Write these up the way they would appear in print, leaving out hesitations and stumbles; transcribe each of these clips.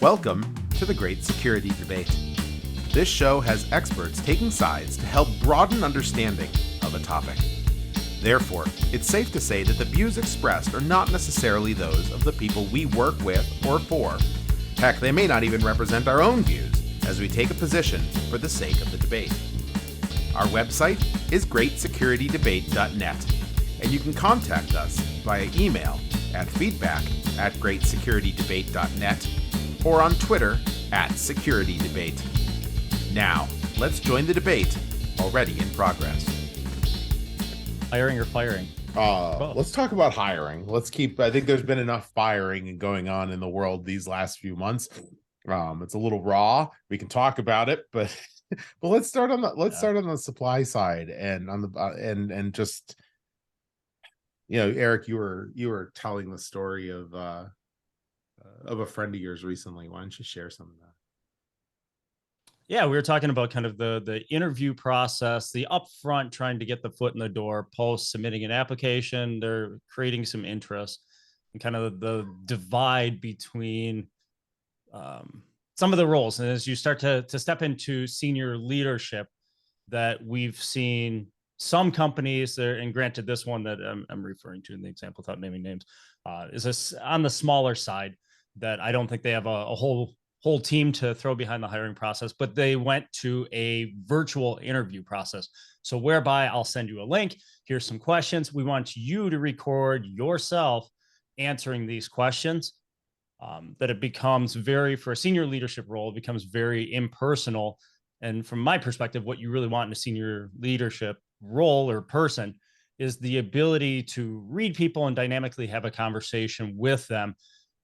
Welcome to the Great Security Debate. This show has experts taking sides to help broaden understanding of a topic. Therefore, it's safe to say that the views expressed are not necessarily those of the people we work with or for. Heck, they may not even represent our own views as we take a position for the sake of the debate. Our website is greatsecurity.debate.net, and you can contact us via email at feedback@greatsecurity.debate.net or on Twitter @SecurityDebate. Now, let's join the debate already in progress. Hiring or firing? Let's talk about hiring. I think there's been enough firing going on in the world these last few months. It's a little raw. We can talk about it, but let's start on the supply side and on the and just, Eric, you were telling the story of a friend of yours recently. Why don't you share some of that? Yeah, we were talking about kind of the interview process, the upfront trying to get the foot in the door, post submitting an application, they're creating some interest, and kind of the divide between some of the roles. And as you start to step into senior leadership, that we've seen some companies there, and granted, this one that I'm referring to in the example without naming names is on the smaller side, that I don't think they have a whole team to throw behind the hiring process, but they went to a virtual interview process. So whereby I'll send you a link. Here's some questions. We want you to record yourself answering these questions. That it becomes for a senior leadership role, it becomes very impersonal. And from my perspective, what you really want in a senior leadership role or person is the ability to read people and dynamically have a conversation with them.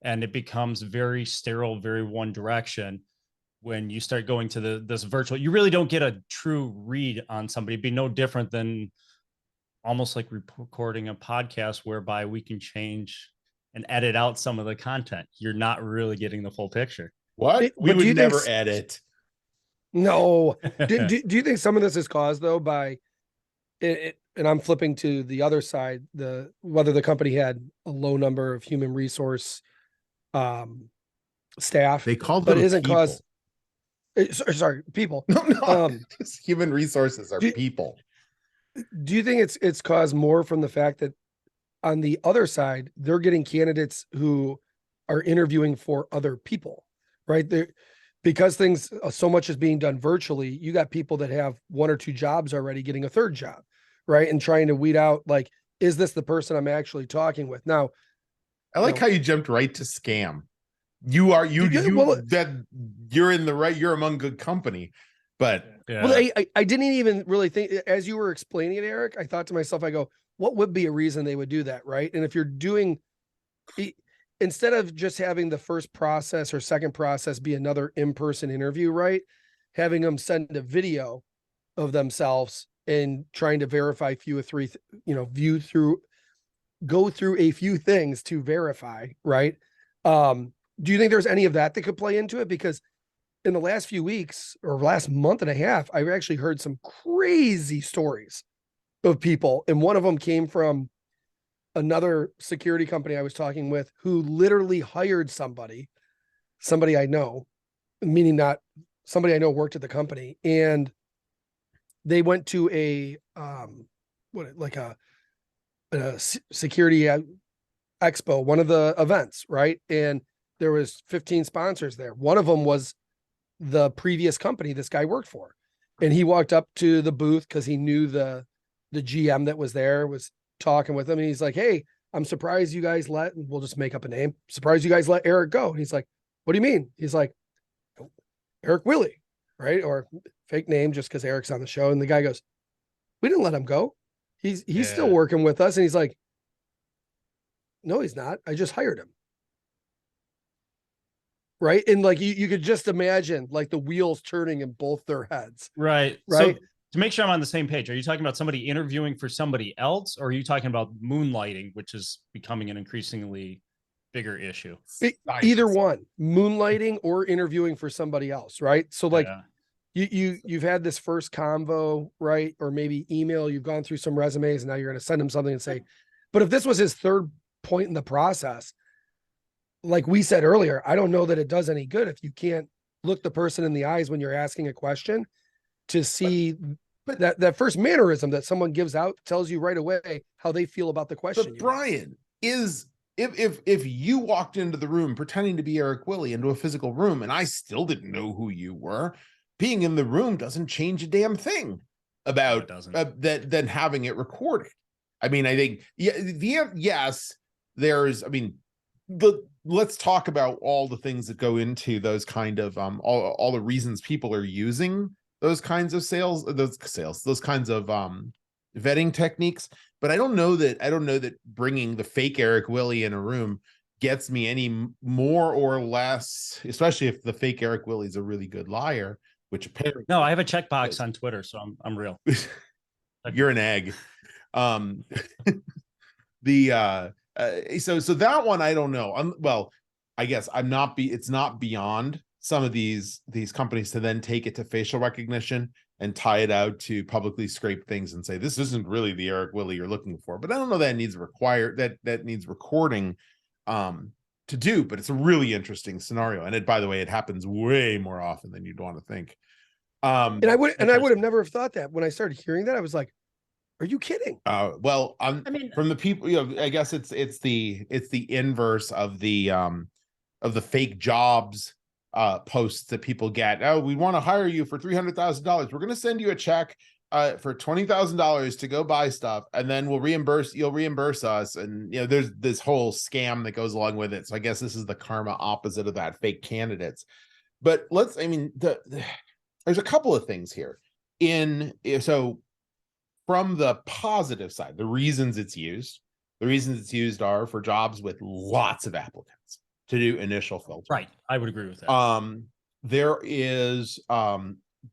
And it becomes very sterile, very one direction. When you start going to this virtual, you really don't get a true read on somebody. It'd be no different than almost like recording a podcast whereby we can change and edit out some of the content. You're not really getting the full picture. What? We would never edit. No. do you think some of this is caused though by it, and I'm flipping to the other side, whether the company had a low number of human resource staff, they called but them it isn't people. Sorry, people. No, just human resources are people. Do you think it's caused more from the fact that on the other side, they're getting candidates who are interviewing for other people, right? Because things so much is being done virtually, you got people that have one or two jobs already getting a third job, right? And trying to weed out, like, is this the person I'm actually talking with? Now, I like how you jumped right to scam. You're in the right, you're among good company, but yeah. Well, I didn't even really think, as you were explaining it, Eric, I thought to myself, I go, what would be a reason they would do that, right? And if you're doing, instead of just having the first process or second process be another in-person interview, right? Having them send a video of themselves and trying to verify go through a few things to verify, right? Do you think there's any of that could play into it? Because in the last few weeks or last month and a half, I've actually heard some crazy stories of people. And one of them came from another security company I was talking with who literally hired somebody I know, meaning not somebody I know worked at the company. And they went to a security expo, one of the events, right? And there was 15 sponsors there. One of them was the previous company this guy worked for. And he walked up to the booth because he knew the GM that was there, was talking with him. And he's like, hey, I'm surprised you guys we'll just make up a name. Surprised you guys let Eric go. And he's like, what do you mean? He's like, Eric Willie, right? Or fake name just because Eric's on the show. And the guy goes, we didn't let him go. He's still working with us. And he's like, no, he's not. I just hired him. Right. And like, you could just imagine like the wheels turning in both their heads. Right. Right. So to make sure I'm on the same page, are you talking about somebody interviewing for somebody else, or are you talking about moonlighting, which is becoming an increasingly bigger issue? Either one, moonlighting or interviewing for somebody else. Right. So like you've had this first convo, right? Or maybe email, you've gone through some resumes and now you're going to send him something and say, but if this was his third point in the process, like we said earlier, I don't know that it does any good if you can't look the person in the eyes when you're asking a question to see but that first mannerism that someone gives out tells you right away how they feel about the question. But Brian, is if you walked into the room pretending to be Erik Willie into a physical room and I still didn't know who you were, being in the room doesn't change a damn thing about that than having it recorded. I mean, I think yes, there's, I mean, let's talk about all the things that go into those kind of all the reasons people are using those kinds of those kinds of vetting techniques. But I don't know that bringing the fake Erik Willie in a room gets me any more or less, especially if the fake Erik Willie is a really good liar, which apparently no, I have a checkbox on Twitter, so I'm real. You're an egg. So that one I don't know. Well, I guess it's not beyond some of these companies to then take it to facial recognition and tie it out to publicly scrape things and say this isn't really the Erik Willie you're looking for. But I don't know that needs needs recording to do, but it's a really interesting scenario. And by the way, it happens way more often than you'd want to think. And I would have never have thought that. When I started hearing that, I was like, are you kidding? Well, I mean, from the people, I guess it's the inverse of the fake jobs posts that people get. Oh, we want to hire you for $300,000. We're going to send you a check for $20,000 to go buy stuff, and then you'll reimburse us. And there's this whole scam that goes along with it. So I guess this is the karma opposite of that, fake candidates. But there's a couple of things here. From the positive side, the reasons it's used are for jobs with lots of applicants to do initial filter. Right. I would agree with that. There is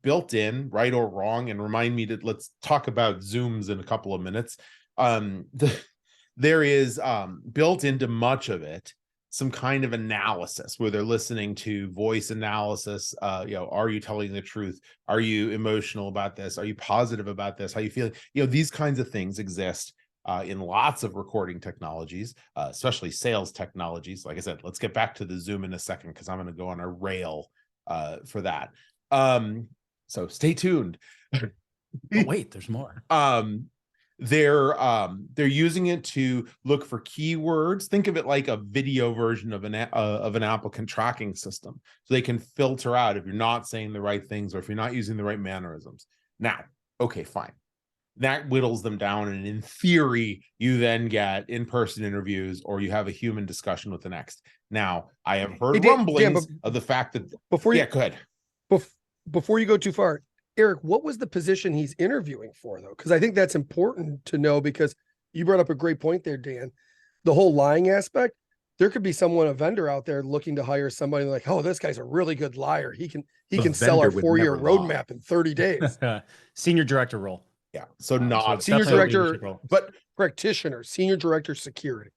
built in, right or wrong, and remind me that let's talk about Zooms in a couple of minutes. There is built into much of it some kind of analysis where they're listening to voice analysis. Are you telling the truth? Are you emotional about this? Are you positive about this? How are you feeling? These kinds of things exist in lots of recording technologies, especially sales technologies. Like I said, let's get back to the Zoom in a second because I'm going to go on a rail for that. So stay tuned. Oh, wait, there's more. They're using it to look for keywords. Think of it like a video version of an applicant tracking system, so they can filter out if you're not saying the right things or if you're not using the right mannerisms. Now, okay, fine. That whittles them down, and in theory, you then get in-person interviews or you have a human discussion with the next. Now, I have heard rumblings of the fact that go ahead. Before you go too far, Erik, what was the position he's interviewing for, though? Because I think that's important to know, because you brought up a great point there, Dan. The whole lying aspect, there could be a vendor out there looking to hire somebody like, oh, this guy's a really good liar. He can sell our 4-year roadmap in 30 days. Senior director role. Yeah. So not senior director, but practitioner, senior director security.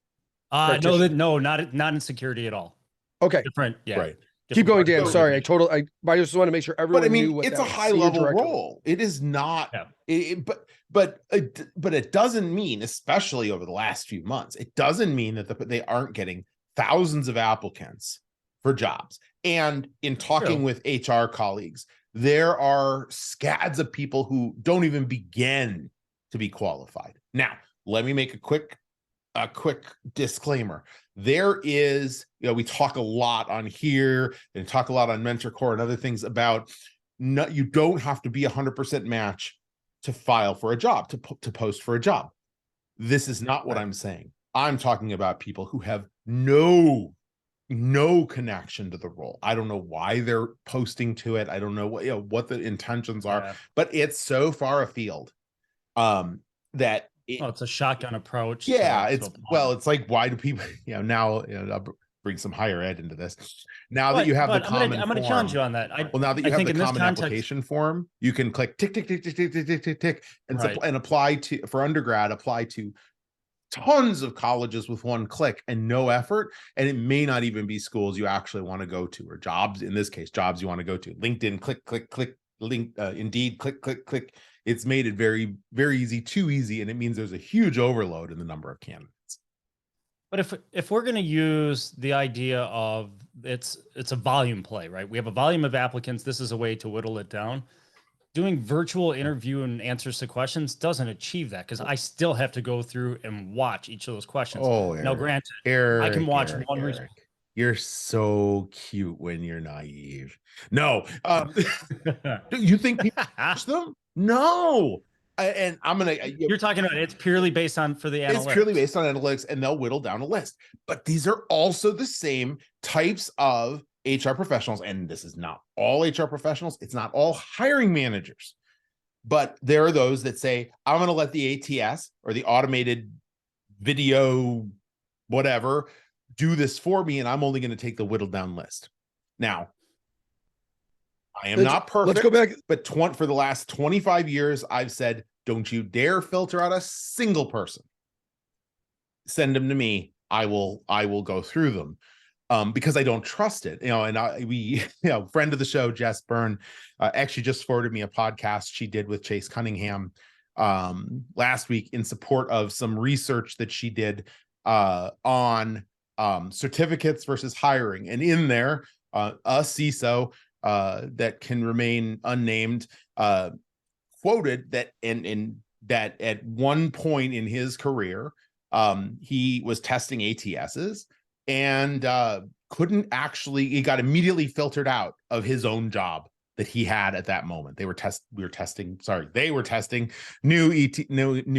No, not in security at all. Okay. Different. Yeah. Right. Keep going, Dan. Sorry, I just want to make sure everyone knew what it's a high level role. It is not, but it doesn't mean, especially over the last few months, it doesn't mean that they aren't getting thousands of applicants for jobs. And in talking with HR colleagues, there are scads of people who don't even begin to be qualified. Now, let me make a quick disclaimer. There is, we talk a lot on here and talk a lot on Mentor Core and other things about you don't have to be 100% match to file for a job, to post for a job. This is not what I'm saying. I'm talking about people who have no connection to the role. I don't know why they're posting to it. I don't know what the intentions are, but it's so far afield that it's a shotgun approach. Yeah, it's like, why do people, now, I'll bring some higher ed into this. Now that you have the common I'm going to challenge you on that. Now that you have the common application form, you can click tick, tick, tick, tick, tick, tick, tick, tick, tick, and apply to, for undergrad, apply to tons of colleges with one click and no effort. And it may not even be schools you actually want to go to, or jobs, in this case, jobs you want to go to. LinkedIn, click, click, click, Indeed, click, click, click. It's made it very, very easy, too easy. And it means there's a huge overload in the number of candidates. But if we're going to use the idea of it's a volume play, right? We have a volume of applicants. This is a way to whittle it down. Doing virtual interview and answers to questions doesn't achieve that, because I still have to go through and watch each of those questions. Oh, Now, Eric, granted, I can Eric, watch Eric, one. Eric. You're so cute when you're naive. No, you think people watch them? No. And I'm gonna. You're talking about it's purely based on for the analytics. It's purely based on analytics, and they'll whittle down a list. But these are also the same types of HR professionals, and this is not all HR professionals. It's not all hiring managers, but there are those that say, "I'm going to let the ATS or the automated video, whatever, do this for me, and I'm only going to take the whittled down list." Now, I am not perfect. Let's go back. But for the last 25 years, I've said, don't you dare filter out a single person. Send them to me. I will go through them, because I don't trust it. Friend of the show, Jess Byrne, actually just forwarded me a podcast she did with Chase Cunningham last week in support of some research that she did on certificates versus hiring. And in there, a CISO that can remain unnamed quoted that that at one point in his career, he was testing ATSs and he got immediately filtered out of his own job that he had at that moment. They were testing new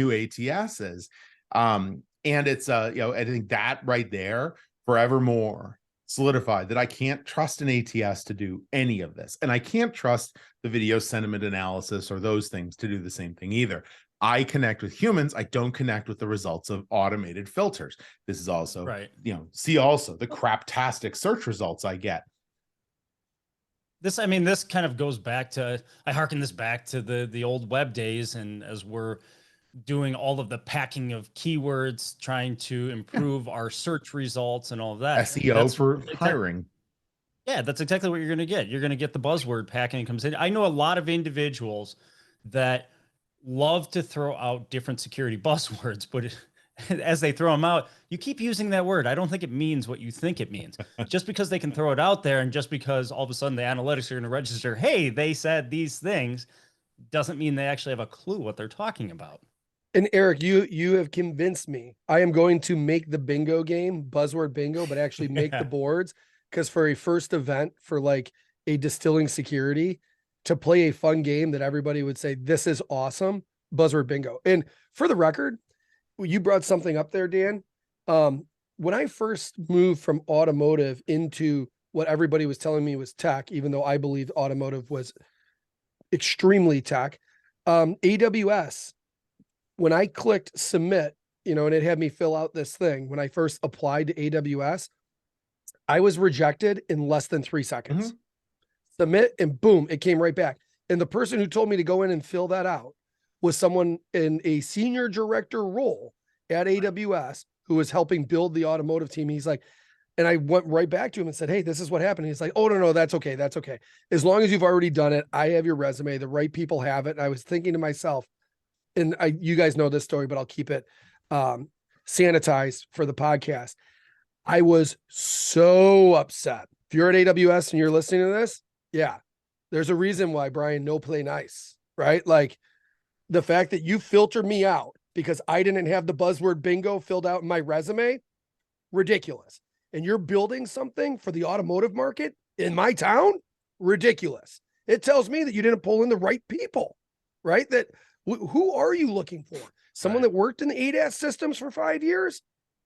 ATSs. And it's I think that right there forevermore solidified that I can't trust an ATS to do any of this. And I can't trust the video sentiment analysis or those things to do the same thing either. I connect with humans. I don't connect with the results of automated filters. This is also, right. See also the craptastic search results I get. This kind of goes back to, I hearken this back to the old web days. And as we're doing all of the packing of keywords, trying to improve our search results and all of that. SEO for hiring. Yeah, that's exactly what you're going to get. You're going to get the buzzword packing comes in. I know a lot of individuals that love to throw out different security buzzwords, but as they throw them out, you keep using that word. I don't think it means what you think it means. Just because they can throw it out there, and just because all of a sudden the analytics are going to register, hey, they said these things, doesn't mean they actually have a clue what they're talking about. And Eric, you have convinced me. I am going to make the bingo game, buzzword bingo, but actually make the boards, because for a first event for like a distilling security, to play a fun game that everybody would say, this is awesome, buzzword bingo. And for the record, you brought something up there, Dan. When I first moved from automotive into what everybody was telling me was tech, even though I believed automotive was extremely tech, AWS, when I clicked submit, and it had me fill out this thing, when I first applied to AWS, I was rejected in less than 3 seconds. Mm-hmm. Submit, and boom, it came right back. And the person who told me to go in and fill that out was someone in a senior director role at AWS who was helping build the automotive team. He's like, and I went right back to him and said, hey, this is what happened. He's like, oh, no, that's okay. That's okay. As long as you've already done it, I have your resume. The right people have it. And I was thinking to myself, and you guys know this story, but I'll keep it sanitized for the podcast. I was so upset. If you're at AWS and you're listening to this, yeah, there's a reason why, Brian, no play nice, right? Like the fact that you filtered me out because I didn't have the buzzword bingo filled out in my resume, ridiculous. And you're building something for the automotive market in my town, ridiculous. It tells me that you didn't pull in the right people, right? That who are you looking for? Someone that worked in the ADAS systems for 5 years?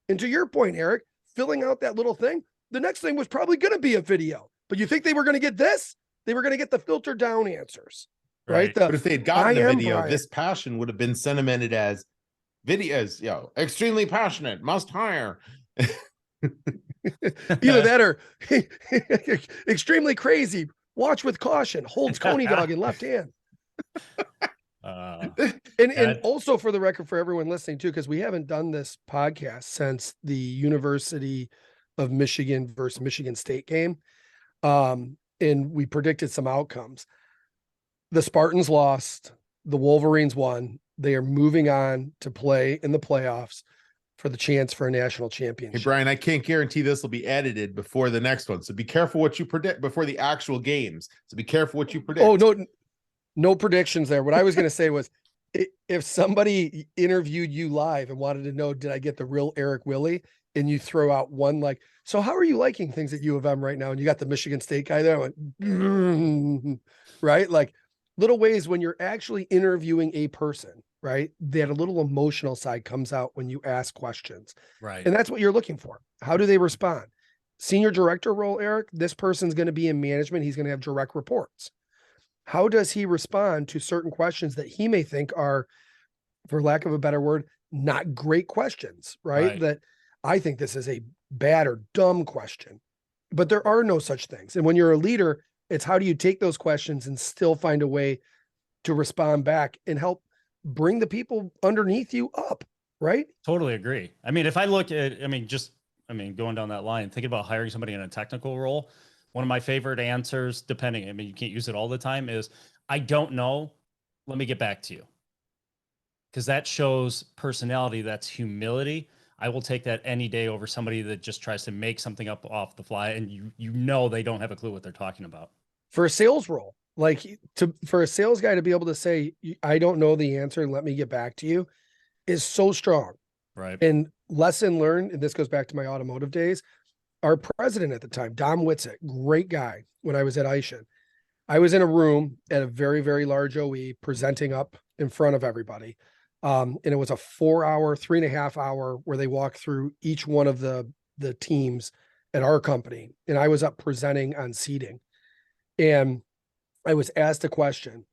And to your point, Eric, filling out that little thing, the next thing was probably going to be a video. But you think they were going to get this? They were going to get the filtered down answers, right? But if they had gotten the video, Brian, this passion would have been sentimented as videos, extremely passionate, must hire. Either that or extremely crazy, watch with caution, holds Coney dog in left hand. And also for the record, for everyone listening too, because we haven't done this podcast since the University of Michigan versus Michigan State game. And we predicted some outcomes. The Spartans lost, the Wolverines won. They are moving on to play in the playoffs. for the chance for a national Hey, championship. Brian, I can't guarantee this will be edited before the next one. So be careful what you predict before the actual games. So be careful what you predict. Oh, no predictions there. What I was going to say was if somebody interviewed you live and wanted to know, did I get the real Erik Willie? And you throw out one like, so how are you liking things at U of M right now? And you got the Michigan State guy there. I went, right? Like little ways when you're actually interviewing a person, right? That a little emotional side comes out when you ask questions. Right. And that's what you're looking for. How do they respond? Senior director role, Erik, this person's going to be in management. He's going to have direct reports. How does he respond to certain questions that he may think are, for lack of a better word, not great questions, right? That I think this is a bad or dumb question, but there are no such things. And when you're a leader, it's how do you take those questions and still find a way to respond back and help bring the people underneath you up, right? Totally agree. I mean, if I look at, going down that line, thinking about hiring somebody in a technical role, one of my favorite answers, depending, you can't use it all the time, is I don't know. Let me get back to you. Because that shows personality. That's humility. I will take that any day over somebody that just tries to make something up off the fly. And you know, they don't have a clue what they're talking about. For a sales role, for a sales guy to be able to say, I don't know the answer and let me get back to you is so strong. Right. And lesson learned, and this goes back to my automotive days, our president at the time, Dom Witzik, great guy. When I was at Eishen, I was in a room at a very, very large OE presenting up in front of everybody. And it was a 3.5 hour where they walked through each one of the teams at our company. And I was up presenting on seating, and I was asked a question,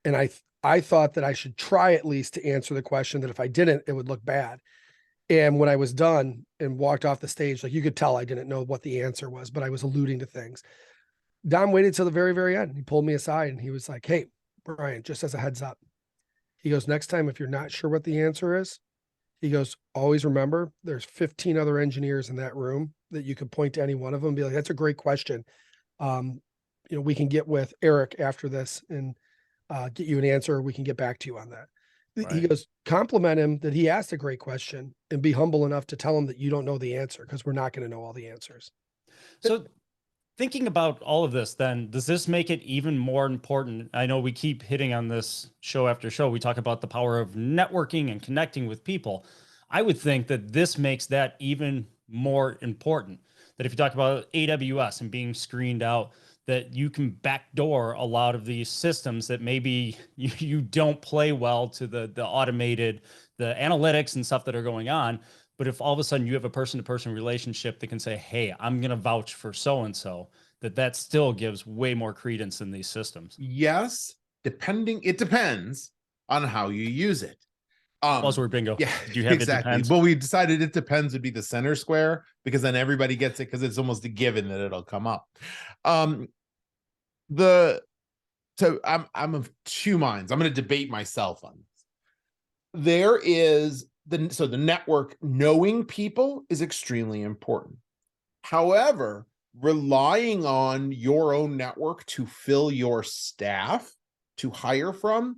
and I thought that I should try at least to answer the question, that if I didn't, it would look bad. And when I was done and walked off the stage, like you could tell I didn't know what the answer was, but I was alluding to things. Dom waited till the very, very end. He pulled me aside and he was like, hey, Brian, just as a heads up. He goes, next time, if you're not sure what the answer is, he goes, always remember there's 15 other engineers in that room that you could point to any one of them and be like, that's a great question. We can get with Erik after this and get you an answer. We can get back to you on that. Right. He goes, compliment him that he asked a great question and be humble enough to tell him that you don't know the answer, because we're not going to know all the answers. So thinking about all of this, then, does this make it even more important? I know we keep hitting on this show after show. We talk about the power of networking and connecting with people. I would think that this makes that even more important. That if you talk about AWS and being screened out, that you can backdoor a lot of these systems that maybe you don't play well to the automated, the analytics and stuff that are going on. But if all of a sudden you have a person-to-person relationship that can say, hey, I'm going to vouch for so-and-so, that still gives way more credence in these systems. Yes, it depends on how you use it. Buzzword bingo. Yeah, Do you have exactly. It depends? Well, we decided it depends would be the center square, because then everybody gets it, because it's almost a given that it'll come up. I'm of two minds. I'm going to debate myself on this. There is the network, knowing people is extremely important. However, relying on your own network to fill your staff to hire from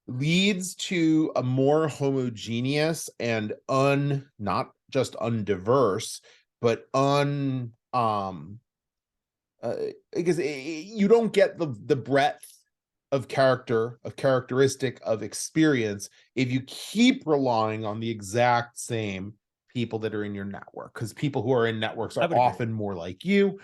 leads to a more homogeneous and not just undiverse, but because you don't get the breadth of characteristic of experience if you keep relying on the exact same people that are in your network, because people who are in networks are often more like you.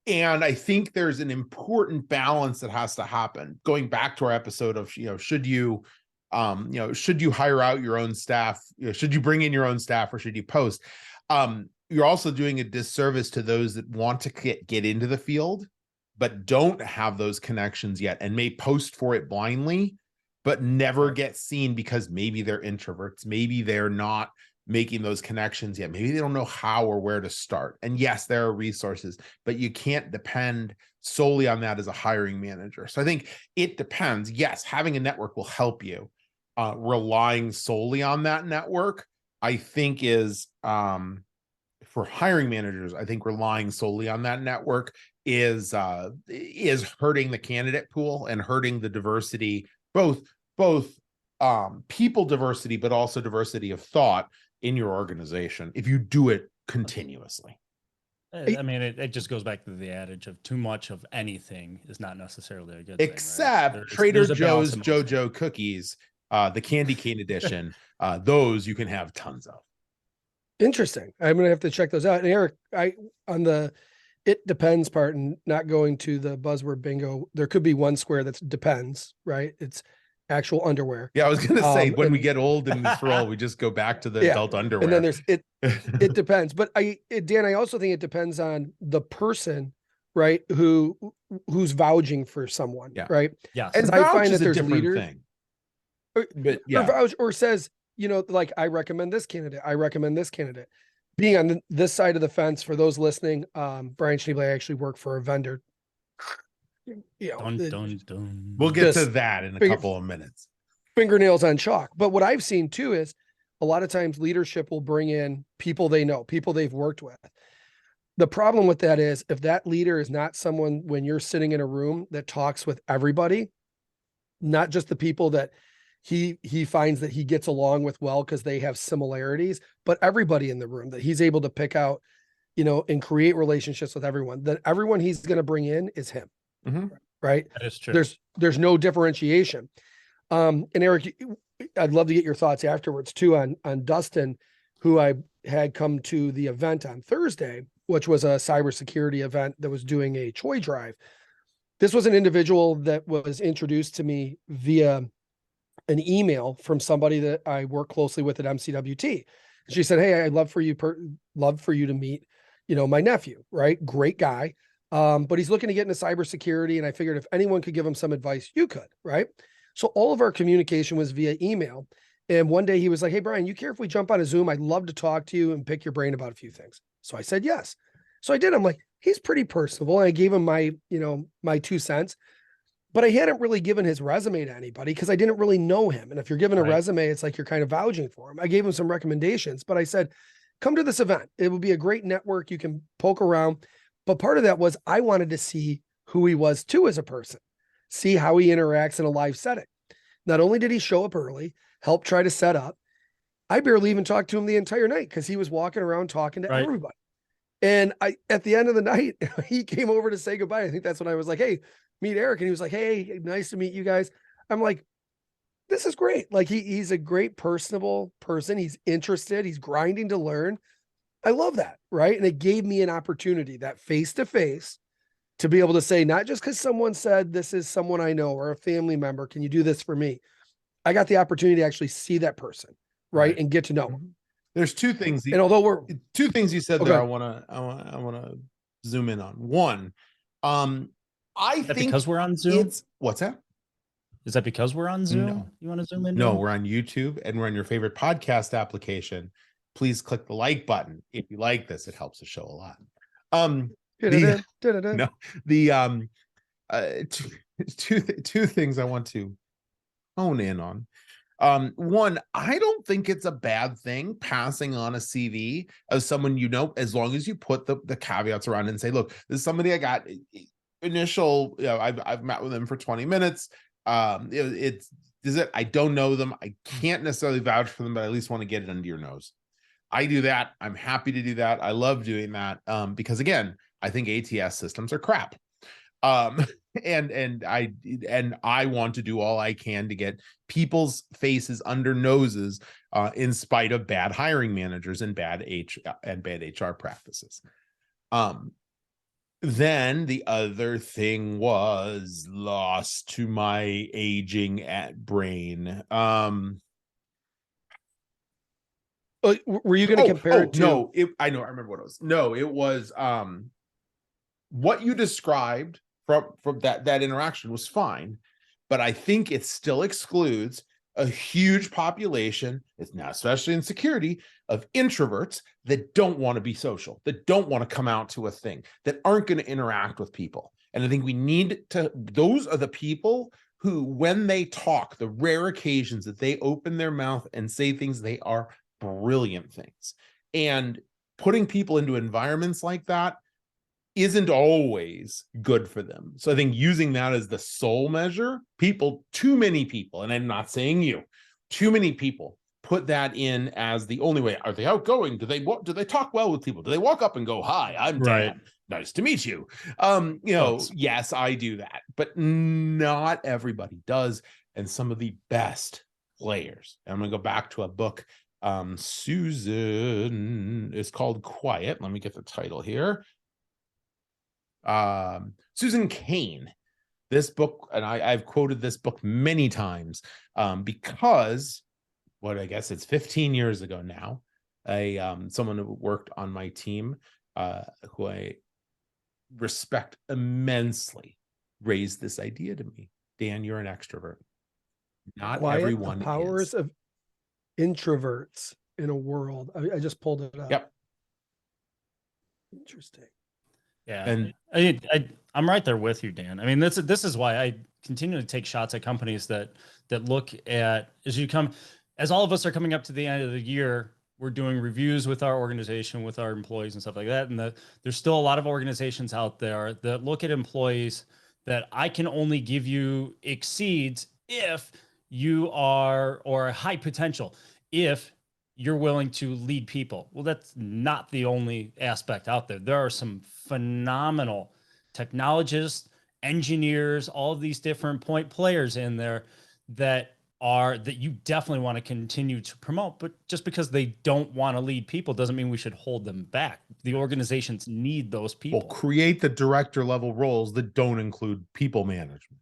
And I think there's an important balance that has to happen. Going back to our episode of, should you hire out your own staff? Should you bring in your own staff, or should you post? You're also doing a disservice to those that want to get into the field, but don't have those connections yet, and may post for it blindly, but never get seen because maybe they're introverts. Maybe they're not making those connections yet. Maybe they don't know how or where to start. And yes, there are resources, but you can't depend solely on that as a hiring manager. So I think it depends. Yes, having a network will help you. Relying solely on that network, I think, is for hiring managers, I think relying solely on that network is hurting the candidate pool and hurting the diversity, both people diversity, but also diversity of thought, in your organization if you do it continuously. I mean, it just goes back to the adage of too much of anything is not necessarily a good thing. Except Right? Trader there's a balance Joe's amongst JoJo cookies, the candy cane edition, those you can have tons of. Interesting. I'm gonna have to check those out. And Eric, on the it depends part and not going to the buzzword bingo, there could be one square that depends, right? It's actual underwear. Yeah, I was gonna say when we and- get old and we throw, we just go back to the Yeah. adult underwear. And then there's it depends. But Dan, I also think it depends on the person, right? Who's vouching for someone, Yeah. right? Yes. And I vouch find is that a there's different leaders thing. or But yeah, vouch or says, like I recommend this candidate. I recommend this candidate. Being on this side of the fence, for those listening, Brian Schneebly, I actually work for a vendor. Dun. we'll get to Just that in a figure- couple of minutes. Fingernails on chalk. But what I've seen too is a lot of times leadership will bring in people they know, people they've worked with. The problem with that is if that leader is not someone when you're sitting in a room that talks with everybody, not just the people that he finds that he gets along with well because they have similarities, but everybody in the room that he's able to pick out, and create relationships with everyone, that everyone he's going to bring in is him. Mhm. Right. That is true. There's no differentiation. And Eric, I'd love to get your thoughts afterwards too on Dustin, who I had come to the event on Thursday, which was a cybersecurity event that was doing a Choi drive. This was an individual that was introduced to me via an email from somebody that I work closely with at MCWT. And she said, "Hey, I'd love for you to meet, my nephew, right? Great guy. But he's looking to get into cybersecurity. And I figured if anyone could give him some advice, you could, right?" So all of our communication was via email. And one day he was like, "Hey, Brian, you care if we jump on a Zoom? I'd love to talk to you and pick your brain about a few things." So I said, yes. So I did. I'm like, he's pretty personable. And I gave him my 2 cents, but I hadn't really given his resume to anybody because I didn't really know him. And if you're given a resume, it's like you're kind of vouching for him. I gave him some recommendations, but I said, come to this event. It would be a great network. You can poke around. But part of that was I wanted to see who he was too as a person, see how he interacts in a live setting. Not only did he show up early, help try to set up, I barely even talked to him the entire night because he was walking around talking to everybody. And at the end of the night, he came over to say goodbye. I think that's when I was like, "Hey, meet Eric." And he was like, "Hey, nice to meet you guys." I'm like, this is great. Like he's a great personable person. He's interested. He's grinding to learn. I love that. Right. And it gave me an opportunity, that face-to-face, to be able to say, not just because someone said this is someone I know or a family member, can you do this for me? I got the opportunity to actually see that person, right? And get to know him. There's two things. And although two things you said there, I want to zoom in on. One, I think because we're on Zoom. What's that? Is that because we're on Zoom? No. You want to zoom in? No, we're on YouTube and we're on your favorite podcast application. Please click the like button if you like this. It helps the show a lot. Two things I want to hone in on. One, I don't think it's a bad thing passing on a CV of someone as long as you put the caveats around and say, look, this is somebody I got initial, I've met with them for 20 minutes. I don't know them. I can't necessarily vouch for them, but I at least want to get it under your nose. I do that. I'm happy to do that. I love doing that. Because again, I think ATS systems are crap. And I want to do all I can to get people's faces under noses, in spite of bad hiring managers and bad HR practices. Then the other thing was lost to my aging brain. were you going to compare it to? No, I remember what it was. No, it was what you described from that interaction was fine, but I think it still excludes a huge population, it's now especially in security, of introverts that don't want to be social, that don't want to come out to a thing, that aren't going to interact with people. And I think those are the people who, when they talk, the rare occasions that they open their mouth and say things, they are brilliant things. And putting people into environments like that isn't always good for them. So I think using that as the sole measure, too many people, and I'm not saying you, too many people put that in as the only way. Are they outgoing? Do they talk well with people? Do they walk up and go, "Hi, I'm Dan. Nice to meet you." Yes, I do that, but not everybody does. And some of the best players, and I'm gonna go back to a book. Susan is called Quiet. Let me get the title here. Susan Cain. This book, and I've quoted this book many times, because I guess it's 15 years ago now, someone who worked on my team, who I respect immensely, raised this idea to me. Dan, you're an extrovert. Not Quiet, everyone the powers is. of introverts in a world. I just pulled it up. Yep. Interesting. Yeah, And I'm right there with you, Dan. I mean, this is why I continue to take shots at companies that look at, as all of us are coming up to the end of the year, we're doing reviews with our organization, with our employees and stuff like that. And there's still a lot of organizations out there that look at employees that I can only give you exceeds if you are, or high potential, if you're willing to lead people. Well, that's not the only aspect out there. There are some phenomenal technologists, engineers, all of these different point players in there that you definitely want to continue to promote. But just because they don't want to lead people doesn't mean we should hold them back. The organizations need those people. Well, create the director level roles that don't include people management.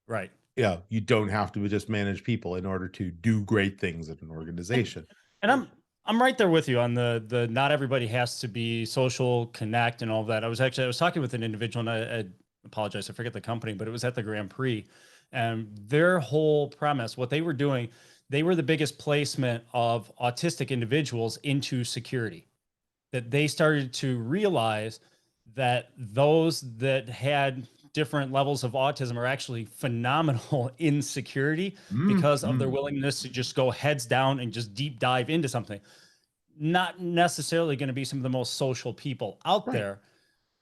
Right. Yeah, you don't have to just manage people in order to do great things at an organization. And I'm right there with you on the not everybody has to be social, connect, and all of that. I was talking with an individual, and I apologize, I forget the company, but it was at the Grand Prix, and their whole premise, what they were doing, they were the biggest placement of autistic individuals into security. That they started to realize that those that had different levels of autism are actually phenomenal in security because of their willingness to just go heads down and just deep dive into something. Not necessarily going to be some of the most social people out there,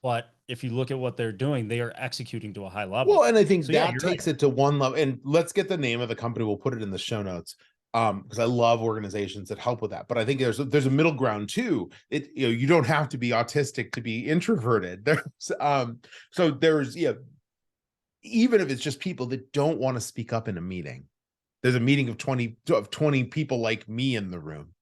but if you look at what they're doing, they are executing to a high level. Well, and I think So, that takes it to one level. And let's get the name of the company. We'll put it in the show notes, because I love organizations that help with that. But I think there's a middle ground too. You don't have to be autistic to be introverted. There's even if it's just people that don't want to speak up in a meeting. There's a meeting of 20 people like me in the room,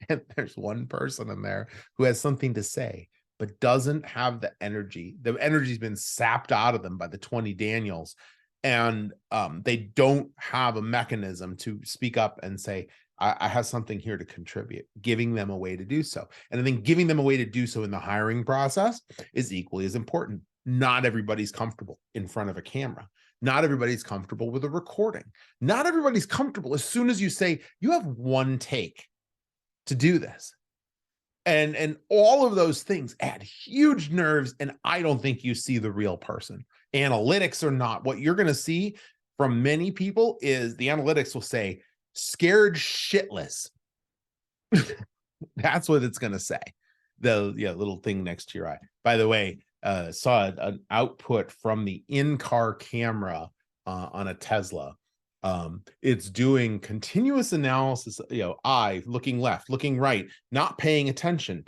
and there's one person in there who has something to say but doesn't have the energy. The energy's been sapped out of them by the 20 Daniels, and they don't have a mechanism to speak up and say, I have something here to contribute, giving them a way to do so. And I think giving them a way to do so in the hiring process is equally as important. Not everybody's comfortable in front of a camera. Not everybody's comfortable with a recording. Not everybody's comfortable as soon as you say, you have one take to do this. And all of those things add huge nerves, and I don't think you see the real person. Analytics or not, what you're going to see from many people is the analytics will say, scared shitless. That's what it's going to say. The little thing next to your eye. By the way, saw an output from the in-car camera on a Tesla. It's doing continuous analysis, eye looking left, looking right, not paying attention,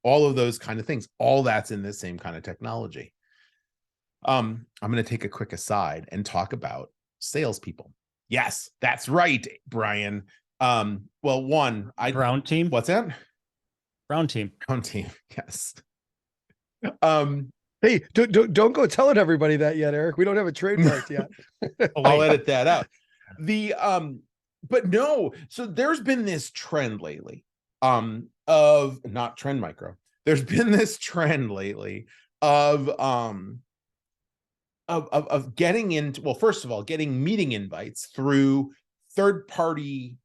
all of those kind of things. All that's in this same kind of technology. I'm going to take a quick aside and talk about salespeople. Yes, that's right, Brian. Brown team. What's that? Brown team. Yes. Hey, don't go telling everybody that yet, Eric. We don't have a trademark yet. I'll edit that out. But no, so there's been this trend lately, of not Trend Micro. There's been this trend lately of getting into, well, first of all, getting meeting invites through third-party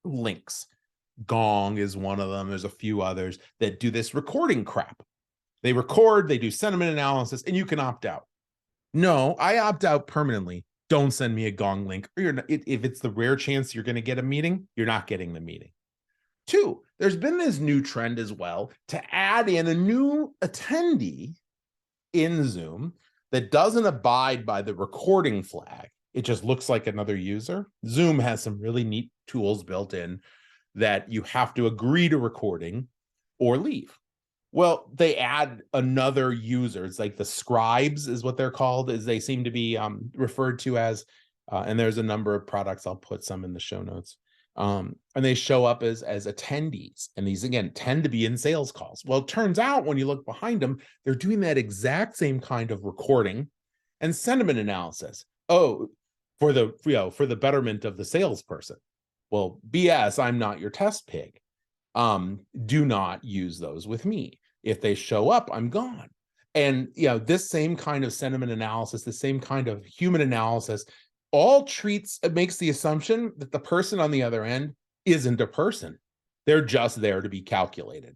links. Gong is one of them. There's a few others that do this recording crap. They record, they do sentiment analysis, and you can opt out. No, I opt out permanently. Don't send me a Gong link. Or if it's the rare chance you're going to get a meeting, you're not getting the meeting. 2, there's been this new trend as well to add in a new attendee in Zoom that doesn't abide by the recording flag. It just looks like another user. Zoom has some really neat tools built in that you have to agree to recording or leave. Well, they add another user. It's like the scribes is what they're called, as they seem to be referred to as. And there's a number of products. I'll put some in the show notes. And they show up as attendees. And these, again, tend to be in sales calls. Well, it turns out when you look behind them, they're doing that exact same kind of recording and sentiment analysis. Oh, for the betterment of the salesperson. Well, BS, I'm not your test pig. Do not use those with me. If they show up, I'm gone. And this same kind of sentiment analysis, the same kind of human analysis, makes the assumption that the person on the other end isn't a person. They're just there to be calculated.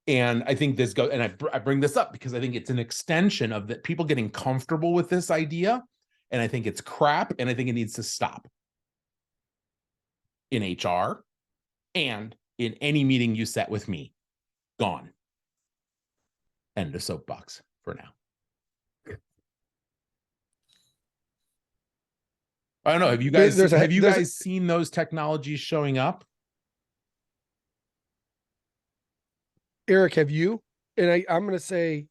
And I think this goes, and I bring this up because I think it's an extension of that people getting comfortable with this idea. And I think it's crap, and I think it needs to stop in HR and in any meeting you set with me. Gone. End of soapbox for now. I don't know. Have you guys seen those technologies showing up? Erik, have you? And I'm going to say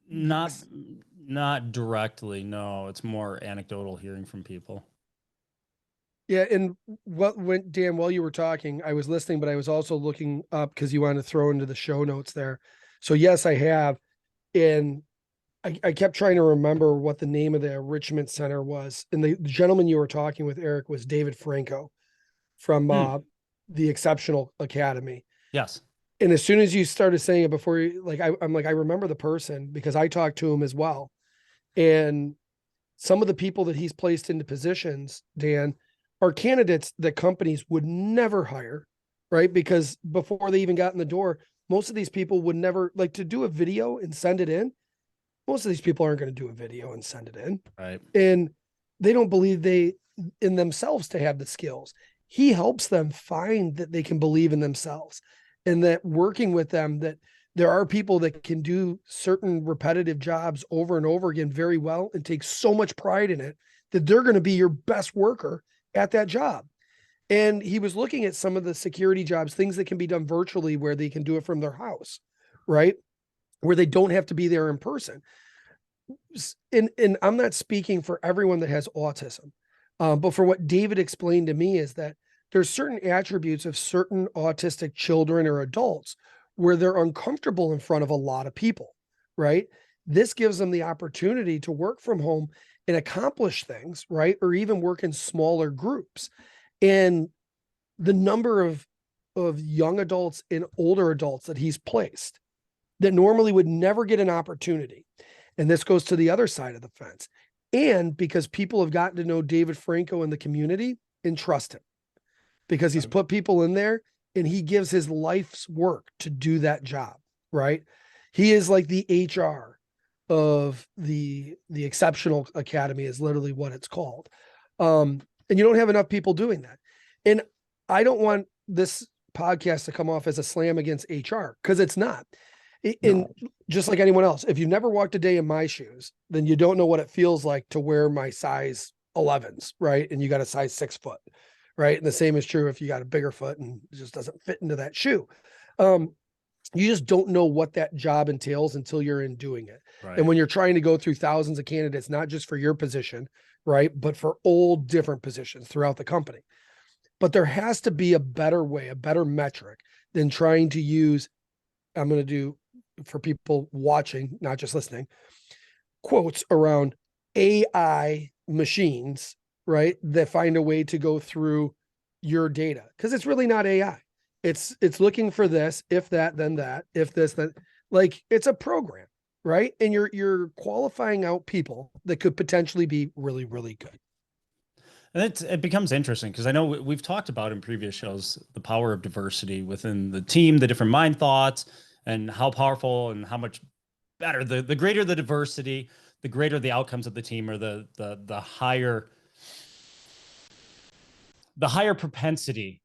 not directly. No, it's more anecdotal hearing from people. Yeah. And Dan, while you were talking, I was listening, but I was also looking up because you wanted to throw into the show notes there. So yes, I have. And I kept trying to remember what the name of the enrichment center was. And the gentleman you were talking with, Erik, was David Franco from the Exceptional Academy. Yes. And as soon as you started saying it before, I'm like, I remember the person because I talked to him as well. And some of the people that he's placed into positions, Dan, are candidates that companies would never hire, right? Because before they even got in the door, most of these people would never like to do a video and send it in. Most of these people aren't going to do a video and send it in. Right. And they don't believe in themselves to have the skills. He helps them find that they can believe in themselves, and that working with them, that there are people that can do certain repetitive jobs over and over again very well and take so much pride in it that they're going to be your best worker at that job. And he was looking at some of the security jobs, things that can be done virtually where they can do it from their house, right? Where they don't have to be there in person. And I'm not speaking for everyone that has autism, but for what David explained to me is that there's certain attributes of certain autistic children or adults where they're uncomfortable in front of a lot of people, right? This gives them the opportunity to work from home and accomplish things, right? Or even work in smaller groups. And the number of young adults and older adults that he's placed that normally would never get an opportunity. And this goes to the other side of the fence. And because people have gotten to know David Franco in the community and trust him, because he's put people in there and he gives his life's work to do that job, right? He is like the HR of the Exceptional Academy is literally what it's called. And you don't have enough people doing that. And I don't want this podcast to come off as a slam against HR, because it's not. And just like anyone else, if you've never walked a day in my shoes, then you don't know what it feels like to wear my size 11s, right? And you got a size 6 foot, right? And the same is true if you got a bigger foot and it just doesn't fit into that shoe. You just don't know what that job entails until you're in doing it. Right. And when you're trying to go through thousands of candidates, not just for your position, right, but for all different positions throughout the company. But there has to be a better way, a better metric than trying to use, I'm going to do for people watching, not just listening, quotes around AI machines, right, that find a way to go through your data. Because it's really not AI. It's looking for this, if that, then that, if this, then, like, it's a program, right? And you're qualifying out people that could potentially be really, really good. And it becomes interesting because I know we've talked about in previous shows the power of diversity within the team, the different mind thoughts, and how powerful and how much better the greater the diversity, the greater the outcomes of the team, or the higher propensity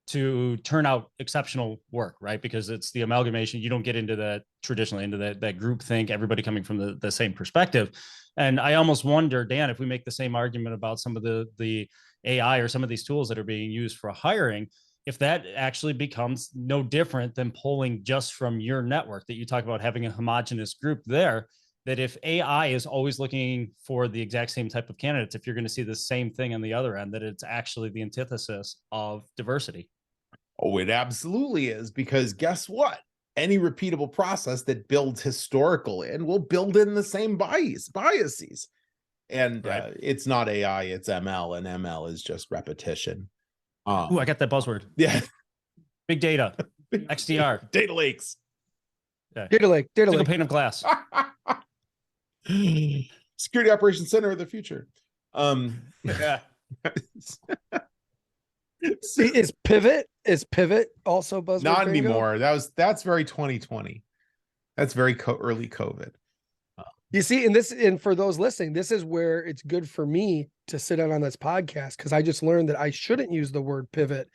to turn out exceptional work, right? Because it's the amalgamation. You don't get into that traditionally into that group think, everybody coming from the same perspective. And I almost wonder, Dan, if we make the same argument about some of the AI or some of these tools that are being used for hiring, if that actually becomes no different than pulling just from your network that you talk about having a homogenous group there, that if AI is always looking for the exact same type of candidates, if you're going to see the same thing on the other end, that it's actually the antithesis of diversity. Oh, it absolutely is, because guess what? Any repeatable process that builds historical in will build in the same biases. And Right. it's not AI, it's ML, and ML is just repetition. Ooh, I got that buzzword. Yeah. Big data, XDR. Data lakes. Data Single lake. pane of glass. Security Operations Center of the future. Yeah. Is pivot also buzzword? Not bingo? anymore. That's very 2020. That's very early COVID. You see, and for those listening, this is where it's good for me to sit on this podcast, because I just learned that I shouldn't use the word pivot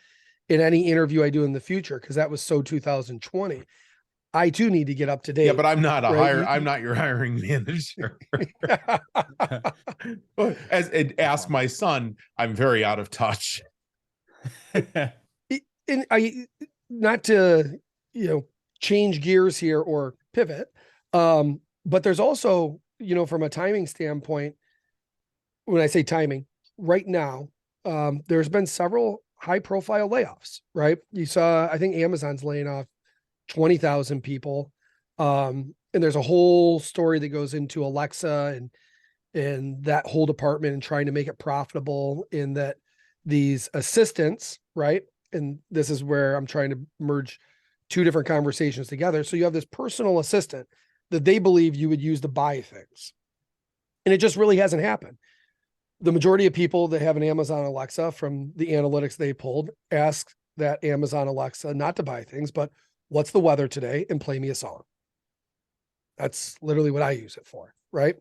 in any interview I do in the future, because that was so 2020. I too need to get up to date. Yeah, but I'm not right? not your hiring manager. Ask my son, I'm very out of touch. And I, not to, change gears here or pivot, but there's also, from a timing standpoint, when I say timing, right now, there's been several high profile layoffs, right? You saw, I think Amazon's laying off 20,000 people. And there's a whole story that goes into Alexa and that whole department and trying to make it profitable, in that these assistants, right? And this is where I'm trying to merge two different conversations together. So you have this personal assistant that they believe you would use to buy things. And it just really hasn't happened. The majority of people that have an Amazon Alexa, from the analytics they pulled, ask that Amazon Alexa not to buy things, but what's the weather today and play me a song. That's literally what I use it for, right?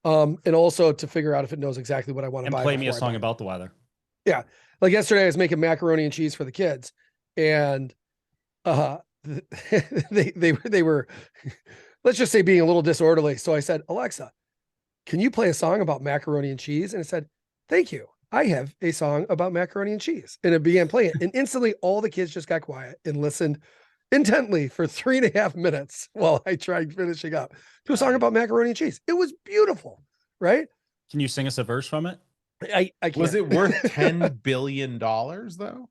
And also to figure out if it knows exactly what I want to buy. And play me a song about the weather. Yeah. Like yesterday I was making macaroni and cheese for the kids, and they were let's just say being a little disorderly. So I said, Alexa, can you play a song about macaroni and cheese? And it said, thank you. I have a song about macaroni and cheese. And it began playing it. And instantly all the kids just got quiet and listened intently for 3.5 minutes while I tried finishing up to a song about macaroni and cheese. It was beautiful, right? Can you sing us a verse from it? I can't. Was it worth $10 billion though?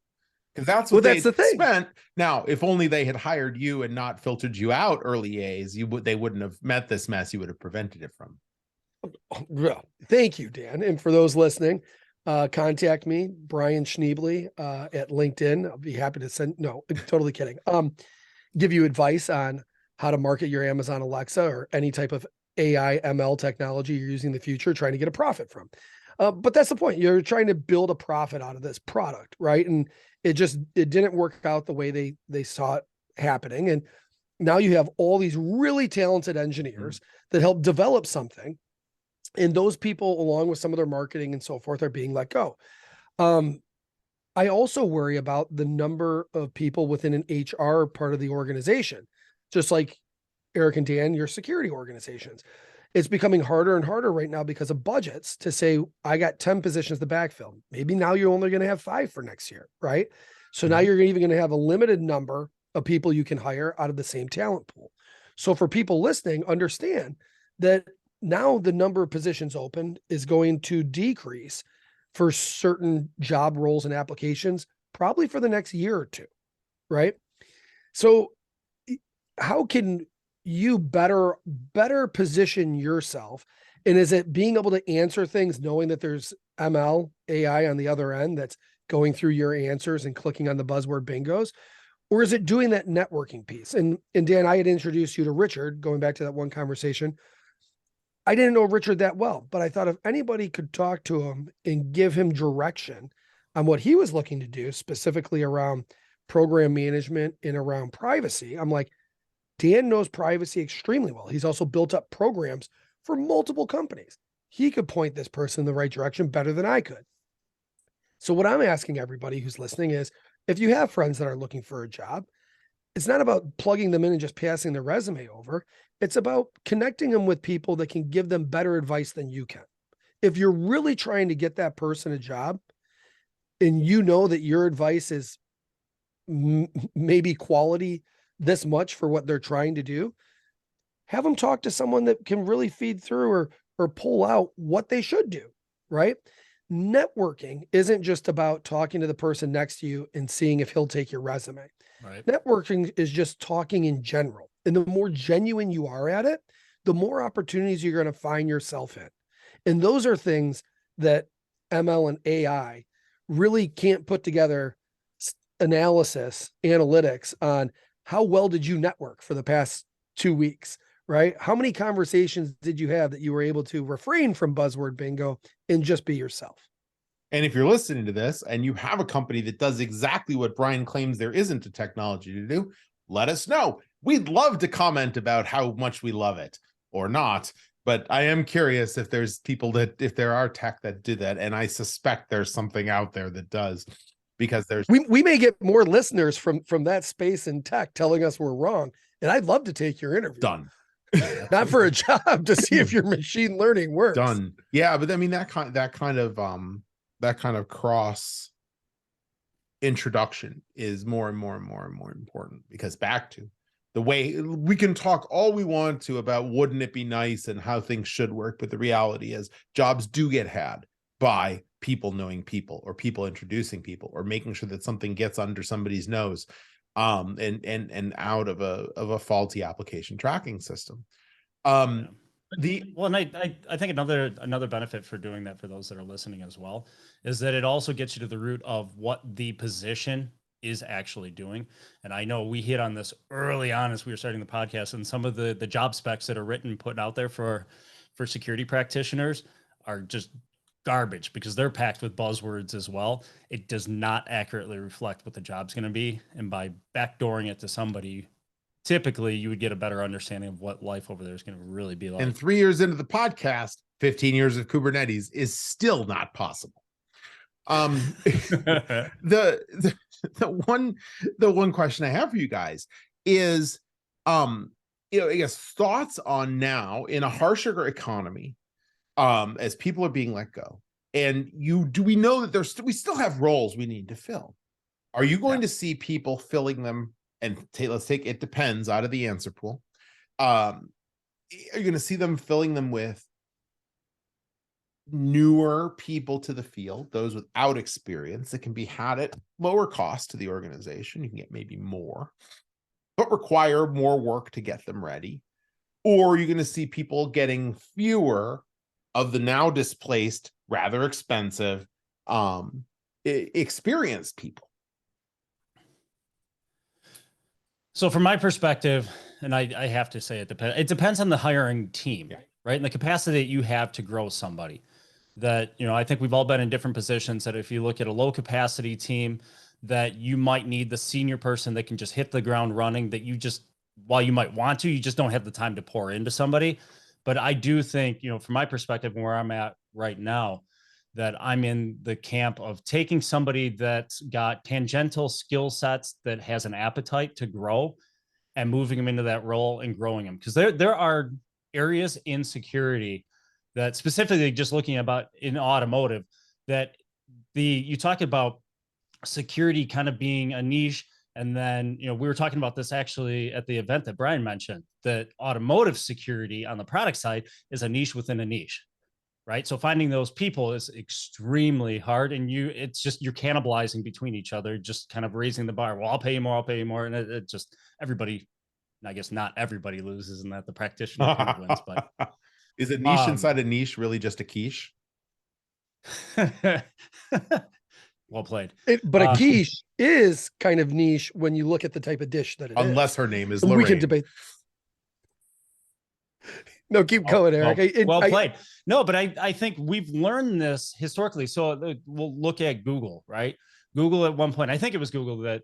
Because that's what that's the thing. Spent. Now, if only they had hired you and not filtered you out early A's, they wouldn't have met this mess. You would have prevented it from. Thank you, Dan. And for those listening, contact me, Brian Schneebly, at LinkedIn. I'll be happy to send. No, totally kidding. Give you advice on how to market your Amazon Alexa or any type of AI ML technology you're using in the future, trying to get a profit from. But that's the point. You're trying to build a profit out of this product, right? And it didn't work out the way they saw it happening. And now you have all these really talented engineers that help develop something. And those people, along with some of their marketing and so forth, are being let go. I also worry about the number of people within an HR part of the organization, just like Erik and Dan, your security organizations. It's becoming harder and harder right now because of budgets to say, I got 10 positions to backfill. Maybe now you're only going to have 5 for next year, right? So now you're even going to have a limited number of people you can hire out of the same talent pool. So for people listening, understand that now the number of positions open is going to decrease for certain job roles and applications, probably for the next year or two, right? So how can you better position yourself? And is it being able to answer things knowing that there's ML AI on the other end that's going through your answers and clicking on the buzzword bingos? Or is it doing that networking piece? And Dan, I had introduced you to Richard, going back to that one conversation. I didn't know Richard that well, but I thought if anybody could talk to him and give him direction on what he was looking to do, specifically around program management and around privacy, I'm like, Dan knows privacy extremely well. He's also built up programs for multiple companies. He could point this person in the right direction better than I could. So what I'm asking everybody who's listening is, if you have friends that are looking for a job, it's not about plugging them in and just passing their resume over. It's about connecting them with people that can give them better advice than you can. If you're really trying to get that person a job, and you know that your advice is maybe quality this much for what they're trying to do, have them talk to someone that can really feed through or pull out what they should do, right? Networking isn't just about talking to the person next to you and seeing if he'll take your resume. Right. Networking is just talking in general. And the more genuine you are at it, the more opportunities you're going to find yourself in. And those are things that ML and AI really can't put together analysis, analytics on how well did you network for the past 2 weeks, right? How many conversations did you have that you were able to refrain from buzzword bingo and just be yourself? And if you're listening to this and you have a company that does exactly what Brian claims there isn't a technology to do, let us know. We'd love to comment about how much we love it or not. But I am curious if there's people that, if there are tech that do that, and I suspect there's something out there that does, because there's we may get more listeners from that space in tech telling us we're wrong. And I'd love to take your interview. done. Not for a job, to see if your machine learning works. Done. Yeah, but I mean that kind of cross introduction is more and more and more and more important, because back to the way we can talk all we want to about wouldn't it be nice and how things should work, but the reality is jobs do get had by people knowing people, or people introducing people, or making sure that something gets under somebody's nose, and out of a faulty application tracking system. And I think another benefit for doing that, for those that are listening as well, is that it also gets you to the root of what the position is actually doing. And I know we hit on this early on as we were starting the podcast, and some of the job specs that are written, put out there for security practitioners are just garbage, because they're packed with buzzwords as well. It does not accurately reflect what the job's going to be. And by backdooring it to somebody, typically you would get a better understanding of what life over there is going to really be like. And 3 years into the podcast, 15 years of Kubernetes is still not possible. The one question I have for you guys is, I guess thoughts on now in a harsher economy, as people are being let go, and do we know that we still have roles we need to fill? Are you going to see people filling them? And let's take it depends out of the answer pool. Are you going to see them filling them with newer people to the field, those without experience that can be had at lower cost to the organization? You can get maybe more, but require more work to get them ready. Or are you going to see people getting fewer of the now displaced, rather expensive, experienced people? So from my perspective, and I have to say it depends on the hiring team, right? And the capacity that you have to grow somebody. That, I think we've all been in different positions, that if you look at a low capacity team, that you might need the senior person that can just hit the ground running, that you just, while you might want to, you just don't have the time to pour into somebody. But I do think, from my perspective and where I'm at right now, that I'm in the camp of taking somebody that's got tangential skill sets, that has an appetite to grow, and moving them into that role and growing them. Because there are areas in security that, specifically just looking about in automotive, that you talk about security kind of being a niche. And then, we were talking about this actually at the event that Brian mentioned, that automotive security on the product side is a niche within a niche, right? So finding those people is extremely hard, and it's just, you're cannibalizing between each other, just kind of raising the bar. Well, I'll pay you more. And it just, everybody, I guess not everybody loses, and that the practitioner kind of wins, but is a niche inside a niche really just a quiche? Well played. But a quiche is kind of niche when you look at the type of dish that it is. Unless her name is Lorraine. We can debate. No, keep going, Eric. Well played. No, but I think we've learned this historically. So we'll look at Google, right? Google at one point, I think it was Google that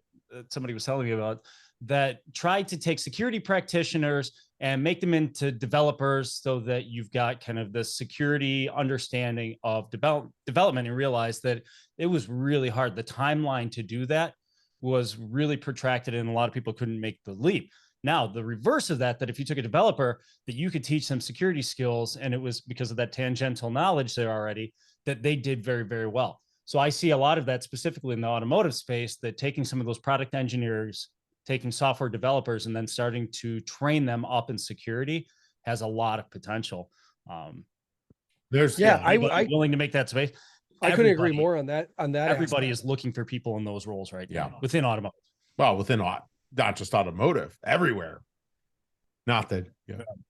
somebody was telling me about, that tried to take security practitioners and make them into developers, so that you've got kind of the security understanding of development, and realized that it was really hard. The timeline to do that was really protracted, and a lot of people couldn't make the leap. Now, the reverse of that if you took a developer, that you could teach them security skills, and it was because of that tangential knowledge there already, that they did very, very well. So I see a lot of that specifically in the automotive space, that taking some of those product engineers, taking software developers, and then starting to train them up in security has a lot of potential. Yeah, Anybody willing to make that space? I couldn't agree more on that. Everybody aspect. is looking for people in those roles right now within automotive. Well, within not just automotive, everywhere. Not that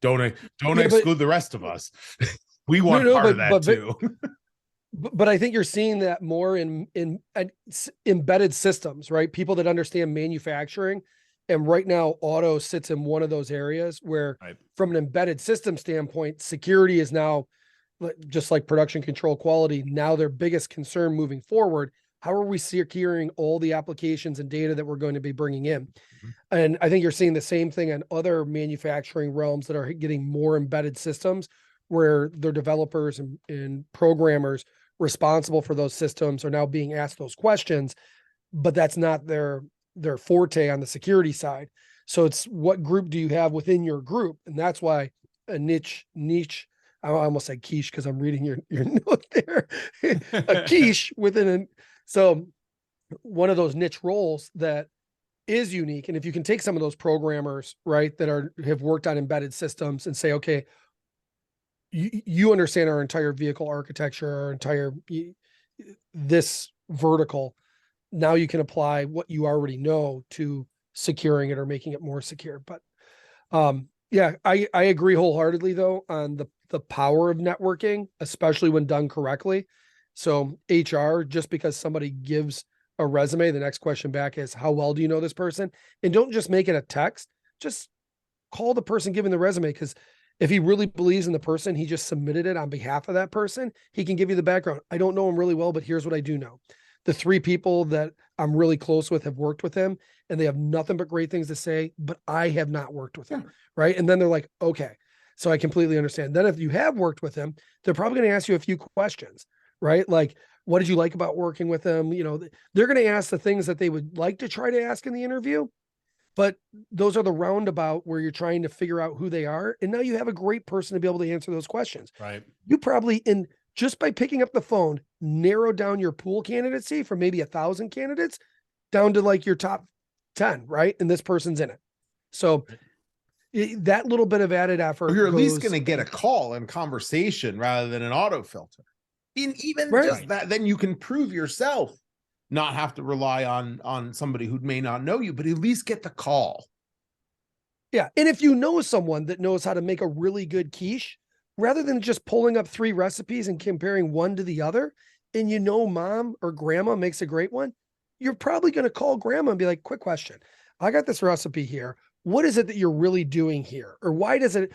don't exclude the rest of us. We want part of that too. But I think you're seeing that more in embedded systems, right? People that understand manufacturing. And right now, auto sits in one of those areas where, from an embedded system standpoint, security is now, just like production control quality, now their biggest concern moving forward. How are we securing all the applications and data that we're going to be bringing in? And I think you're seeing the same thing in other manufacturing realms that are getting more embedded systems, where their developers and programmers responsible for those systems are now being asked those questions, but that's not their forte on the security side. So it's, what group do you have within your group? And that's why a niche, I almost said quiche because I'm reading your note there, a quiche within so one of those niche roles that is unique. And if you can take some of those programmers, right, that have worked on embedded systems and say, okay, you understand our entire vehicle architecture, our entire this vertical. Now you can apply what you already know to securing it or making it more secure. But yeah, I agree wholeheartedly though on the power of networking, especially when done correctly. So HR, just because somebody gives a resume, the next question back is, how well do you know this person? And don't just make it a text, just call the person giving the resume, because if he really believes in the person, he just submitted it on behalf of that person, he can give you the background. I don't know him really well, but here's what I do know. The 3 people that I'm really close with have worked with him, and they have nothing but great things to say, but I have not worked with him. Right. And then they're like, okay, so I completely understand. Then if you have worked with him, they're probably going to ask you a few questions, right? Like, what did you like about working with him? They're going to ask the things that they would like to try to ask in the interview. But those are the roundabout where you're trying to figure out who they are. And now you have a great person to be able to answer those questions. Right. You probably, just by picking up the phone, narrow down your pool candidacy from maybe 1,000 candidates down to like your top 10, right? And this person's in it. So that little bit of added effort. You're at least going to get a call and conversation rather than an auto filter. Just that, then you can prove yourself. Not have to rely on somebody who may not know you, but at least get the call. Yeah. And if you know someone that knows how to make a really good quiche, rather than just pulling up 3 recipes and comparing one to the other, and mom or grandma makes a great one, you're probably going to call grandma and be like, quick question. I got this recipe here. What is it that you're really doing here? Or why do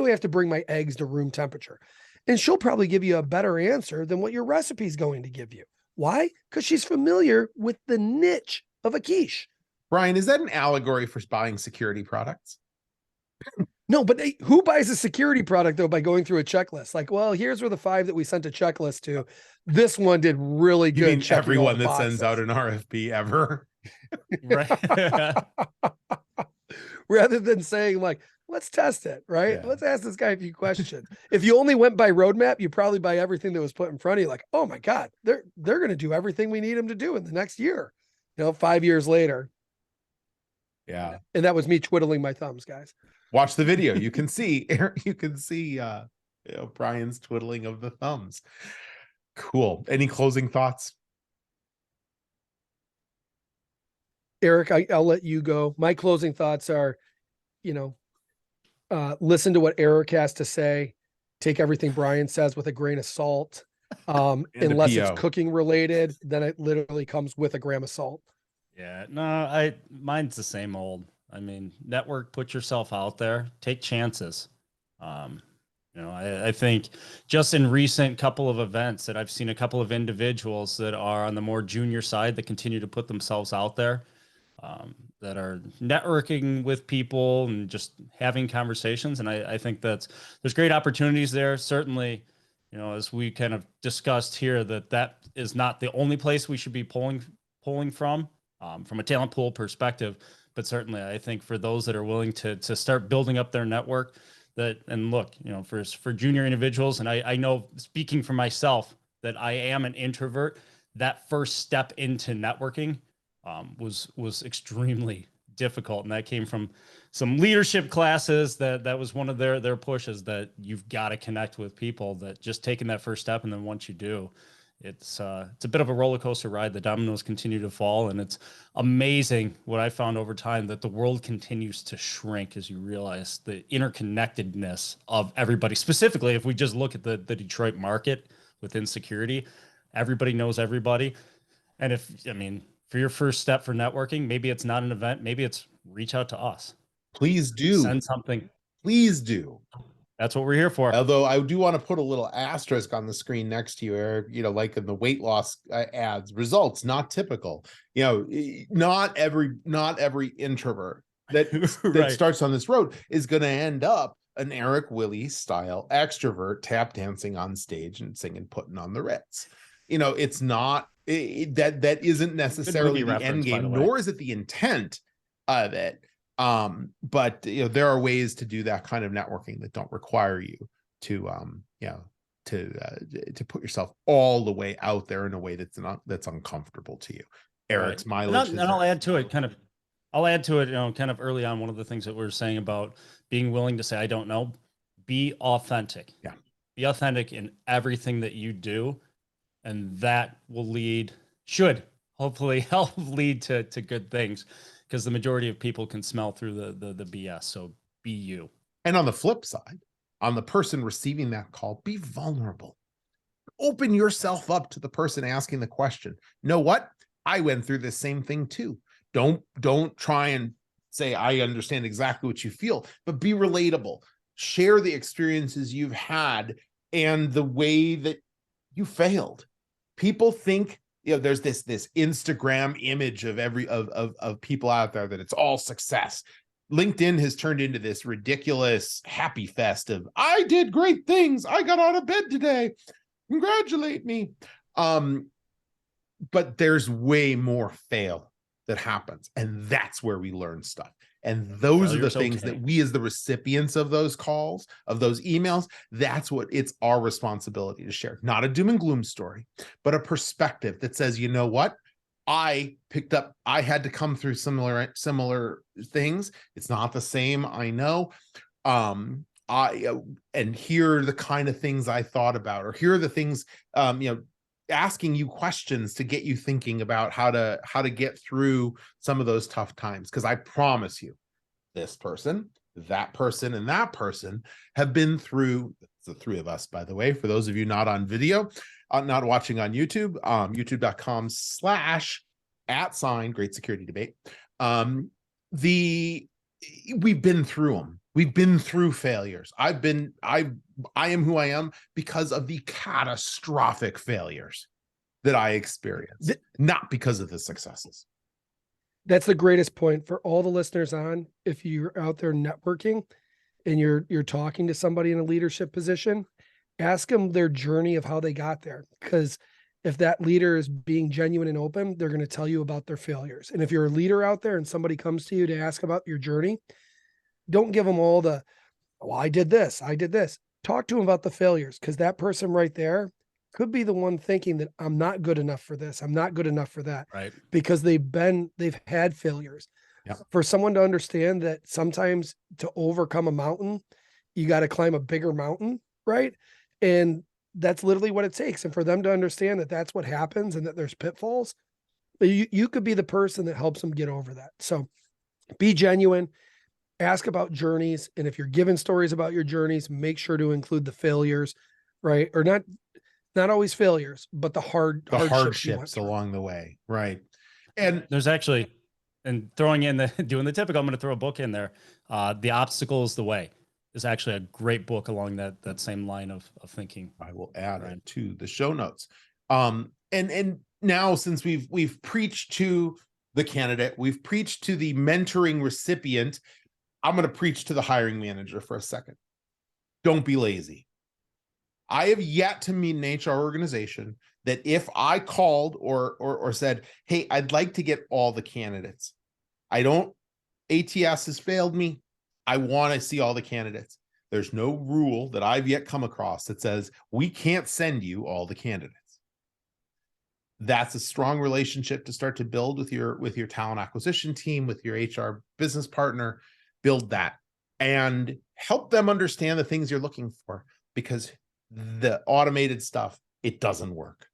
I have to bring my eggs to room temperature? And she'll probably give you a better answer than what your recipe is going to give you. Why? Because she's familiar with the niche of a quiche. Brian, is that an allegory for buying security products? No, but who buys a security product though by going through a checklist? Like, well, here's where the 5 that we sent a checklist to. This one did really good. You mean everyone that sends out an RFP ever? Right. Rather than saying like, let's test it, right? Yeah. Let's ask this guy a few questions. If you only went by roadmap, you probably buy everything that was put in front of you. Like, oh my God, they're going to do everything we need them to do in the next year. 5 years later. Yeah. And that was me twiddling my thumbs, guys. Watch the video. You can see Brian's twiddling of the thumbs. Cool. Any closing thoughts? Erik, I'll let you go. My closing thoughts are, listen to what Erik has to say. Take everything Brian says with a grain of salt. Unless it's cooking related, then it literally comes with a gram of salt. Yeah, no, mine's the same old. I mean, network, put yourself out there, take chances. I think just in recent couple of events that I've seen a couple of individuals that are on the more junior side that continue to put themselves out there, that are networking with people and just having conversations. And I think there's great opportunities there. Certainly, as we kind of discussed here, that is not the only place we should be pulling from a talent pool perspective. But certainly, I think for those that are willing to start building up their network, for junior individuals, and I know, speaking for myself, that I am an introvert, that first step into networking was extremely difficult, and that came from some leadership classes. That was one of their pushes, that you've got to connect with people, that just taking that first step, and then once you do, it's a bit of a roller coaster ride. The dominoes continue to fall, and it's amazing what I found over time, that the world continues to shrink as you realize the interconnectedness of everybody. Specifically, if we just look at the Detroit market within security, everybody knows everybody. And for your first step for networking, maybe it's not an event, maybe it's reach out to us. Please do. Send something. Please do. That's what we're here for. Although I do want to put a little asterisk on the screen next to you, Eric, like in the weight loss ads, results not typical. Not every introvert that Right. starts on this road is going to end up an Eric Willie style extrovert, tap dancing on stage and singing "Putting on the Ritz." It's not that isn't necessarily the end game, nor is it the intent of it. But there are ways to do that kind of networking that don't require you to to put yourself all the way out there in a way that's uncomfortable to you. Eric's mileage. And I'll add to it kind of kind of early on, one of the things that we were saying about being willing to say, I don't know, be authentic. Yeah. Be authentic in everything that you do. And that should hopefully help lead to good things, because the majority of people can smell through the BS. So be you. And on the flip side, on the person receiving that call, be vulnerable. Open yourself up to the person asking the question. Know what? I went through the same thing too. Don't try and say, I understand exactly what you feel, but be relatable. Share the experiences you've had and the way that you failed. People think, there's this Instagram image of people out there that it's all success. LinkedIn has turned into this ridiculous happy fest of, I did great things. I got out of bed today. Congratulate me. But there's way more fail that happens. And that's where we learn stuff. And those are the things that we, as the recipients of those calls, of those emails, it's our responsibility to share. Not a doom and gloom story, but a perspective that says, you know what? I had to come through similar things. It's not the same, I know. And here are the kind of things I thought about, or here are the things, asking you questions to get you thinking about how to get through some of those tough times. Because I promise you, this person, that person, and that person have been through, the three of us, by the way, for those of you not on video, not watching on YouTube, youtube.com/@ Great Security Debate. We've been through them. We've been through failures. I am who I am because of the catastrophic failures that I experienced, not because of the successes. That's the greatest point for all the listeners on. If you're out there networking and you're talking to somebody in a leadership position, ask them their journey of how they got there. Because if that leader is being genuine and open, they're going to tell you about their failures. And if you're a leader out there and somebody comes to you to ask about your journey, don't give them all the, I did this. Talk to them about the failures, because that person right there could be the one thinking that I'm not good enough for this. I'm not good enough for that. Right. Because they've had failures. Yep. For someone to understand that sometimes to overcome a mountain, you got to climb a bigger mountain. Right. And that's literally what it takes. And for them to understand that that's what happens and that there's pitfalls, you could be the person that helps them get over that. So be genuine. Ask about journeys. And if you're given stories about your journeys, make sure to include the failures, right? Or not always failures, but the hardships along the way. Right. And there's actually, and throwing in doing the typical, I'm going to throw a book in there. The Obstacle is the Way is actually a great book along that same line of thinking. I will add it to the show notes. And now, since we've preached to the candidate, we've preached to the mentoring recipient, I'm going to preach to the hiring manager for a second. Don't be lazy. I have yet to meet an HR organization that if I called or said, hey, I'd like to get all the candidates. ATS has failed me. I want to see all the candidates. There's no rule that I've yet come across that says we can't send you all the candidates. That's a strong relationship to start to build with your talent acquisition team, with your HR business partner. Build that and help them understand the things you're looking for, because the automated stuff, it doesn't work.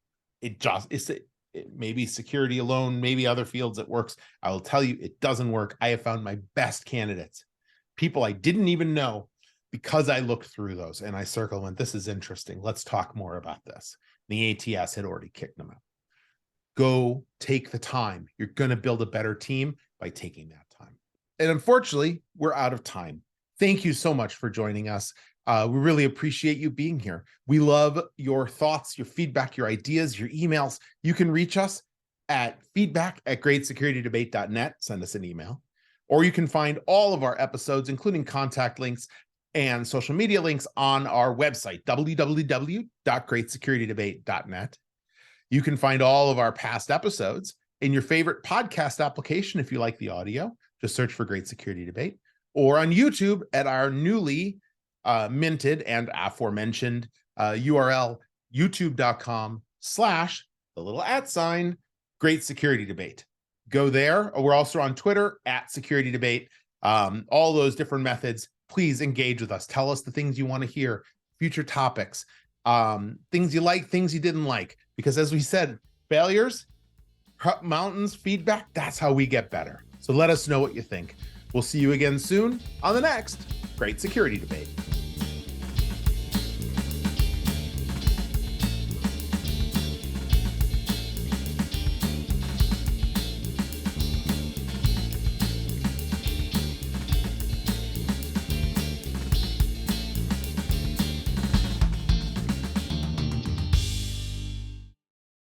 Maybe security alone, maybe other fields it works. I will tell you, it doesn't work. I have found my best candidates, people I didn't even know, because I looked through those and I circled and went, this is interesting. Let's talk more about this. The ATS had already kicked them out. Go take the time. You're going to build a better team by taking that time. And unfortunately, we're out of time. Thank you so much for joining us. We really appreciate you being here. We love your thoughts, your feedback, your ideas, your emails. You can reach us at feedback@greatsecurity.debate.net. Send us an email. Or you can find all of our episodes, including contact links and social media links, on our website, www.greatsecurity.debate.net. You can find all of our past episodes in your favorite podcast application if you like the audio. Just search for Great Security Debate, or on YouTube at our newly minted and aforementioned URL, youtube.com/Great Security Debate. Go there. We're also on Twitter @Security Debate. All those different methods. Please engage with us. Tell us the things you want to hear, future topics, things you like, things you didn't like. Because as we said, failures, mountains, feedback, that's how we get better. So let us know what you think. We'll see you again soon on the next Great Security Debate.